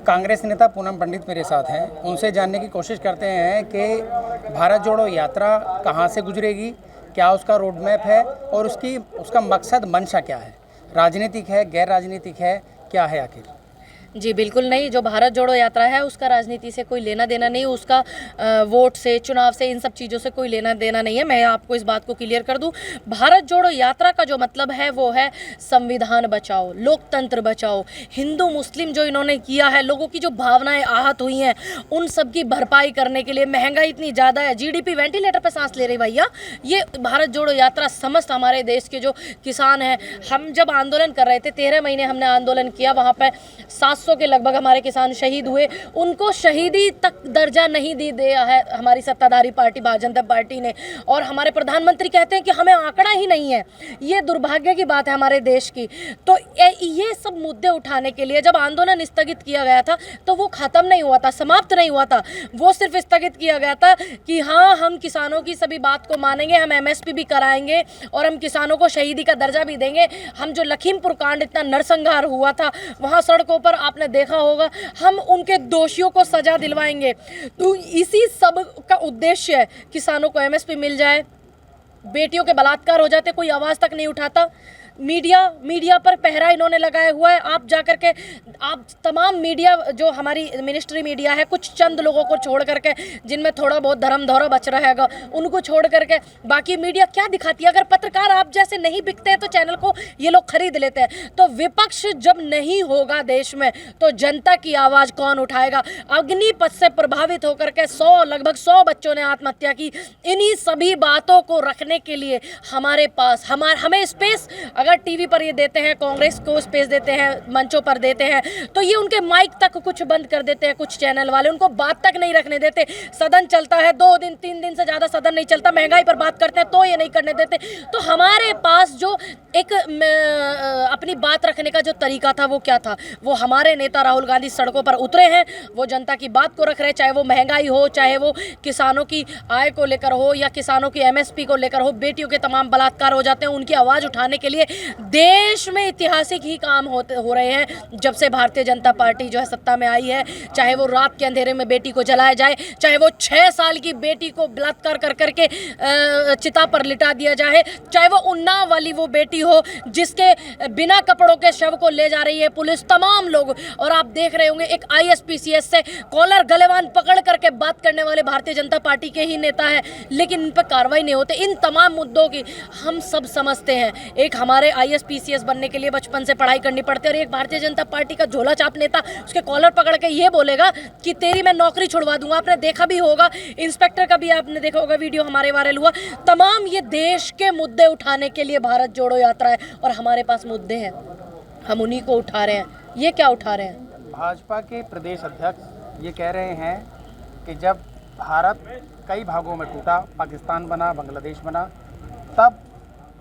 कांग्रेस नेता पूनम पंडित मेरे साथ हैं, उनसे जानने की कोशिश करते हैं कि भारत जोड़ो यात्रा कहाँ से गुजरेगी, क्या उसका रोड मैप है और उसका मकसद मंशा क्या है, राजनीतिक है, गैर राजनीतिक है, क्या है आखिर। जी बिल्कुल नहीं। जो भारत जोड़ो यात्रा है उसका राजनीति से कोई लेना देना नहीं, उसका वोट से, चुनाव से, इन सब चीज़ों से कोई लेना देना नहीं है। मैं आपको इस बात को क्लियर कर दूं। भारत जोड़ो यात्रा का जो मतलब है वो है संविधान बचाओ, लोकतंत्र बचाओ, हिंदू मुस्लिम जो इन्होंने किया है, लोगों की जो भावनाएं आहत हुई हैं उन सब की भरपाई करने के लिए। महंगाई इतनी ज़्यादा है, GDP वेंटिलेटर पर सांस ले रही भैया। ये भारत जोड़ो यात्रा समस्त हमारे देश के जो किसान हैं, हम जब आंदोलन कर रहे थे, 13 महीने हमने आंदोलन किया, वहाँ पर 700 के लगभग हमारे किसान शहीद हुए। उनको शहीदी तक दर्जा नहीं दी दिया है हमारी सत्ताधारी पार्टी भारतीय जनता पार्टी ने। और हमारे प्रधानमंत्री कहते हैं कि हमें आंकड़ा ही नहीं है। ये दुर्भाग्य की बात है हमारे देश की। तो ये सब मुद्दे उठाने के लिए जब आंदोलन स्थगित किया गया था तो वो खत्म नहीं हुआ था, समाप्त नहीं हुआ था। वो सिर्फ स्थगित किया गया था कि हाँ, हम किसानों की सभी बात को मानेंगे, हम MSP भी कराएंगे और हम किसानों को शहीदी का दर्जा भी देंगे। हम जो लखीमपुर कांड, इतना नरसंहार हुआ था, वहाँ सड़कों पर आपने देखा होगा, हम उनके दोषियों को सजा दिलवाएंगे। तो इसी सब का उद्देश्य है किसानों को MSP मिल जाए, बेटियों के बलात्कार हो जाते, कोई आवाज़ तक नहीं उठाता। मीडिया पर पहरा इन्होंने लगाया हुआ है। आप जाकर के, आप तमाम मीडिया जो हमारी मिनिस्ट्री मीडिया है, कुछ चंद लोगों को छोड़ करके, जिनमें थोड़ा बहुत धर्म धौरा बच रहेगा, उनको छोड़ करके बाकी मीडिया क्या दिखाती है। अगर पत्रकार आप जैसे नहीं बिकते हैं तो चैनल को ये लोग खरीद लेते हैं। तो विपक्ष जब नहीं होगा देश में तो जनता की आवाज़ कौन उठाएगा। अग्निपथ से प्रभावित होकर के लगभग 100 बच्चों ने आत्महत्या की। इन्हीं सभी बातों को रखने के लिए हमारे पास हमें स्पेस, अगर टीवी पर ये देते हैं, कांग्रेस को स्पेस देते हैं, मंचों पर देते हैं, तो ये उनके माइक तक कुछ बंद कर देते हैं। कुछ चैनल वाले उनको बात तक नहीं रखने देते। सदन चलता है 2 दिन 3 दिन से ज़्यादा सदन नहीं चलता, महंगाई पर बात करते हैं तो ये नहीं करने देते। तो हमारे पास जो एक अपनी बात रखने का जो तरीका था वो क्या था, वो हमारे नेता राहुल गांधी सड़कों पर उतरे हैं, वो जनता की बात को रख रहे हैं। चाहे वो महंगाई हो, चाहे वो किसानों की आय को लेकर हो, या किसानों की MSP को लेकर हो, बेटियों के तमाम बलात्कार हो जाते हैं, उनकी आवाज़ उठाने के लिए देश में ऐतिहासिक ही काम हो रहे हैं जब से भारतीय जनता पार्टी जो है सत्ता में आई है। चाहे वो रात के अंधेरे में बेटी को जलाया जाए, चाहे वो 6 साल की बेटी को बलात्कार कर करके चिता पर लिटा दिया जाए, चाहे वो उन्नाव वाली वो बेटी हो जिसके बिना कपड़ों के शव को ले जा रही है पुलिस, तमाम लोग। और आप देख रहे होंगे एक ISPCS से कॉलर गलेवान पकड़ करके बात करने वाले भारतीय जनता पार्टी के ही नेता है, लेकिन इन पर कार्रवाई नहीं होती। इन तमाम मुद्दों की हम सब समझते हैं। एक हमारे ISPCS बनने के लिए बचपन से पढ़ाई करनी पड़ती है, और एक भारतीय जनता पार्टी का झोला चाप नेता उसके कॉलर पकड़ के ये बोलेगा कि तेरी मैं नौकरी छुड़वा दूंगा। आपने देखा भी होगा, इंस्पेक्टर का भी आपने देखा होगा, वीडियो हमारे वायरल हुआ। तमाम ये देश के मुद्दे उठाने के लिए भारत जोड़ो यात्रा है, और हमारे पास मुद्दे हैं, हम उन्हीं को उठा रहे हैं। ये क्या उठा रहे हैं? भाजपा के प्रदेश अध्यक्ष ये कह रहे हैं कि जब भारत कई भागों में टूटा, पाकिस्तान बना, बांग्लादेश बना, तब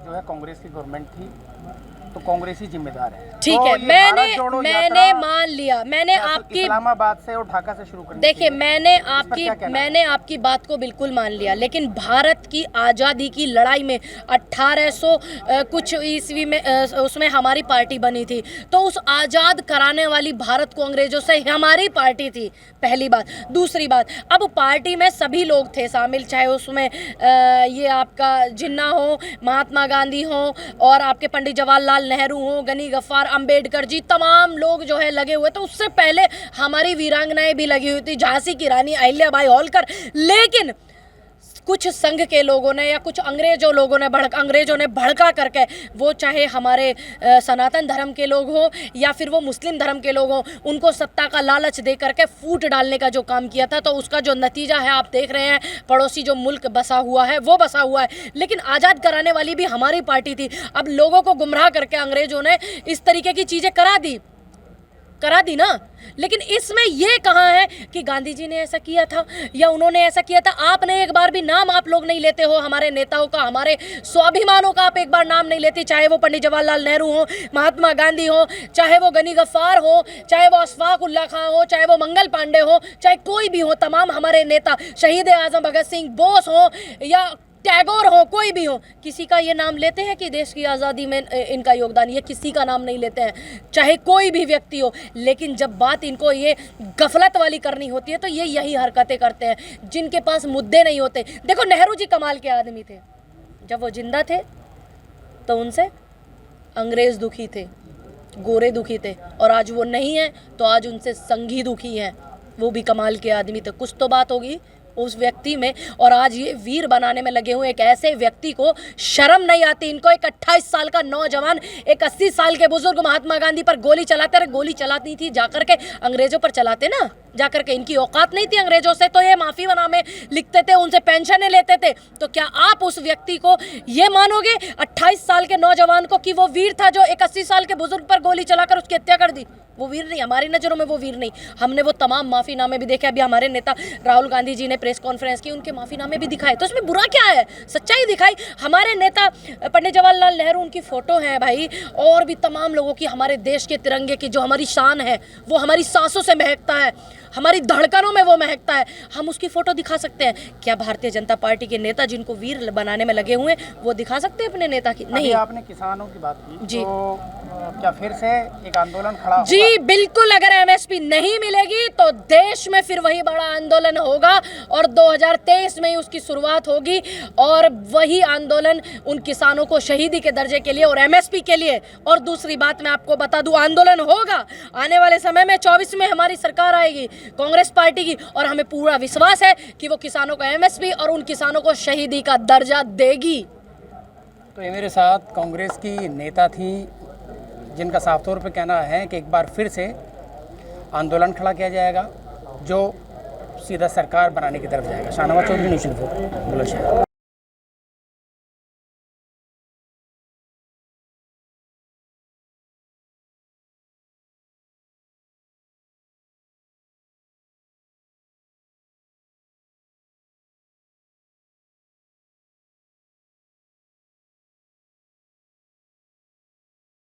जो है कांग्रेस की गवर्नमेंट थी, तो कांग्रेस ही जिम्मेदार है। ठीक है, मैंने मान लिया, मैंने आपकी इस्लामाबाद से और ढाका से शुरू करनी। देखिए, मैंने आपकी बात को बिल्कुल मान लिया, लेकिन भारत की आज़ादी की लड़ाई में 1800 कुछ ईस्वी में उसमें हमारी पार्टी बनी थी। तो उस आज़ाद कराने वाली भारत को अंग्रेजों से हमारी पार्टी थी, पहली बात। दूसरी बात, अब पार्टी में सभी लोग थे शामिल, चाहे उसमें ये आपका जिन्ना हो, महात्मा गांधी हो, और आपके पंडित जवाहरलाल नेहरू हो, गनी गफ्फार, अंबेडकर जी, तमाम लोग जो है लगे हुए। तो उससे पहले हमारी वीरांगनाएं भी लगी हुई थी, झांसी की रानी अहिल्याबाई होलकर। लेकिन कुछ संघ के लोगों ने या कुछ अंग्रेजों ने भड़का करके, वो चाहे हमारे सनातन धर्म के लोग हो या फिर वो मुस्लिम धर्म के लोग हो, उनको सत्ता का लालच दे करके फूट डालने का जो काम किया था। तो उसका जो नतीजा है आप देख रहे हैं, पड़ोसी जो मुल्क बसा हुआ है वो बसा हुआ है। लेकिन आज़ाद कराने वाली भी हमारी पार्टी थी। अब लोगों को गुमराह करके अंग्रेजों ने इस तरीके की चीज़ें करा दी ना। लेकिन इसमें ये कहाँ है कि गांधी जी ने ऐसा किया था या उन्होंने ऐसा किया था? आपने एक बार भी नाम आप लोग नहीं लेते हो हमारे नेताओं का, हमारे स्वाभिमानों का आप एक बार नाम नहीं लेते। चाहे वो पंडित जवाहरलाल नेहरू हो, महात्मा गांधी हो, चाहे वो गनी गफ्फार हो, चाहे वो अशफाक उल्ला खां हो, चाहे वो मंगल पांडे हो, चाहे कोई भी हो, तमाम हमारे नेता, शहीद आजम भगत सिंह, बोस हो, या टैगोर हो, कोई भी हो, किसी का ये नाम लेते हैं कि देश की आज़ादी में इनका योगदान, ये किसी का नाम नहीं लेते हैं, चाहे कोई भी व्यक्ति हो। लेकिन जब बात इनको ये गफलत वाली करनी होती है तो ये यही हरकतें करते हैं जिनके पास मुद्दे नहीं होते। देखो नेहरू जी कमाल के आदमी थे, जब वो जिंदा थे तो उनसे अंग्रेज़ दुखी थे, गोरे दुखी थे, और आज वो नहीं है तो आज उनसे संघी दुखी हैं। वो भी कमाल के आदमी थे, कुछ तो बात होगी उस व्यक्ति में। और आज ये वीर बनाने में लगे हुए एक ऐसे व्यक्ति को शर्म नहीं आती इनको। एक 28 साल का नौजवान एक 80 साल के बुजुर्ग महात्मा गांधी पर गोली चलाते रहे। गोली चलाती थी जाकर के अंग्रेजों पर चलाते ना, जाकर के, इनकी औकात नहीं थी अंग्रेजों से, तो ये माफ़ी नामे लिखते थे, उनसे पेंशनें लेते थे। तो क्या आप उस व्यक्ति को ये मानोगे 28 साल के नौजवान को कि वो वीर था जो एक 80 साल के बुजुर्ग पर गोली चलाकर उसकी हत्या कर दी? वो वीर नहीं, हमारी नज़रों में वो वीर नहीं। हमने वो तमाम माफ़ीनामे भी देखे। अभी हमारे नेता राहुल गांधी जी ने प्रेस कॉन्फ्रेंस की, उनके माफ़ीनामे भी दिखाए, तो इसमें बुरा क्या है? सच्चाई दिखाई। हमारे नेता पंडित जवाहरलाल नेहरू, उनकी फ़ोटो है भाई, और भी तमाम लोगों की, हमारे देश के तिरंगे की जो हमारी शान है वो हमारी सांसों से महकता है, हमारी धड़कनों में वो महकता है, हम उसकी फ़ोटो दिखा सकते हैं। क्या भारतीय जनता पार्टी के नेता जिनको वीर बनाने में लगे हुए हैं वो दिखा सकते हैं अपने नेता की? नहीं। आपने किसानों की बात की जी, तो क्या फिर से एक आंदोलन खड़ा होगा? जी बिल्कुल। अगर एमएसपी नहीं मिलेगी तो देश में फिर वही बड़ा आंदोलन होगा और 2023 में ही उसकी शुरुआत होगी। और वही आंदोलन उन किसानों को शहीदी के दर्जे के लिए और एमएसपी के लिए। और दूसरी बात मैं आपको बता दूं, आंदोलन होगा आने वाले समय में। 24 में हमारी सरकार आएगी कांग्रेस पार्टी की, और हमें पूरा विश्वास है कि वो किसानों को एमएसपी और उन किसानों को शहीदी का दर्जा देगी। तो ये मेरे साथ कांग्रेस की नेता थी जिनका साफ तौर पे कहना है कि एक बार फिर से आंदोलन खड़ा किया जाएगा जो सीधा सरकार बनाने की तरफ जाएगा। शाहनवाज चौधरी, न्यूज़ 24 बुलंदशहर।